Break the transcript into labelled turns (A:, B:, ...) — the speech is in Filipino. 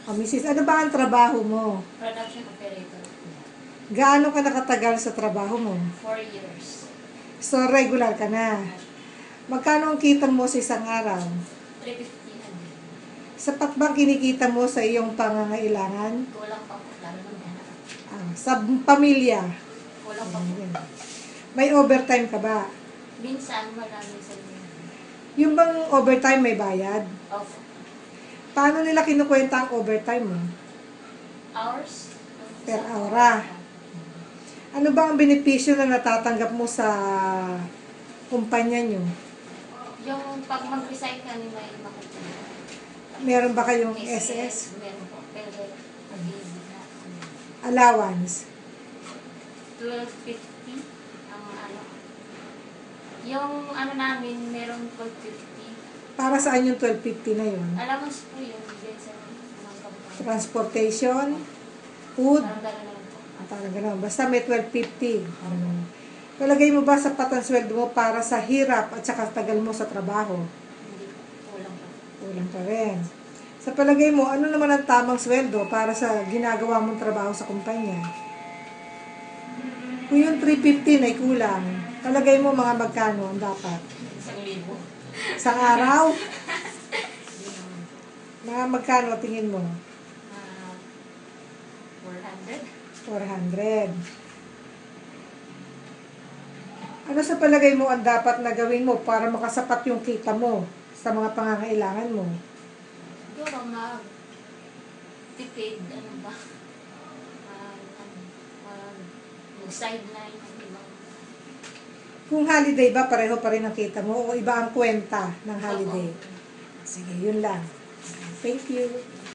A: O, Mrs., ano ba ang trabaho mo?
B: Production operator.
A: Gaano ka nakatagal sa trabaho mo?
B: 4 years.
A: So, regular ka na. Magkano ang kita mo sa isang araw?
B: 350 na din.
A: Sapat bang kinikita mo sa iyong pangangailangan?
B: Kulang pa po. Lalo ng gana.
A: Sa pamilya?
B: Kulang pa po.
A: Ayan. May overtime ka ba?
B: Minsan, marami sa inyo.
A: Yung bang overtime may bayad?
B: Opo.
A: Paano nila kinukwenta ang overtime mo?
B: Hours?
A: Per hour. Ano ba ang benepisyo na natatanggap mo sa kumpanya nyo?
B: Yung pag mag-resign ka, may makukuha.
A: Meron ba kayong SS?
B: Meron po. Pero, mag-ibig na.
A: Allowance?
B: 1250 ang ano. Yung ano namin, meron 1250.
A: Para saan yung 1250 na yun?
B: Allowance po yun. Din sa mga kabukahan.
A: Transportation? Food?
B: Parang gano'n lang po.
A: Parang gano'n. Basta may 1250. Palagay mo ba sapat ang sweldo mo para sa hirap at saka tagal mo sa trabaho?
B: Hindi po. Kulang pa.
A: Kulang pa rin. Sa palagay mo, ano naman ang tamang sweldo para sa ginagawa mong trabaho sa kumpanya? Kung yung 350 na kulang, palagay mo mga magkano ang dapat?
B: 1,000.
A: Isang araw? Mga magkano tingin mo?
B: 400.
A: 400. Ano sa palagay mo ang dapat na gawin mo para makasapat yung kita mo sa mga pangangailangan mo?
B: Siguro mag-tipid, ano ba? Mag-sideline, ano ba?
A: Kung holiday ba, pareho pa rin ang kita mo o iba ang kwenta ng holiday?
B: Opo.
A: Sige, yun lang. Thank you.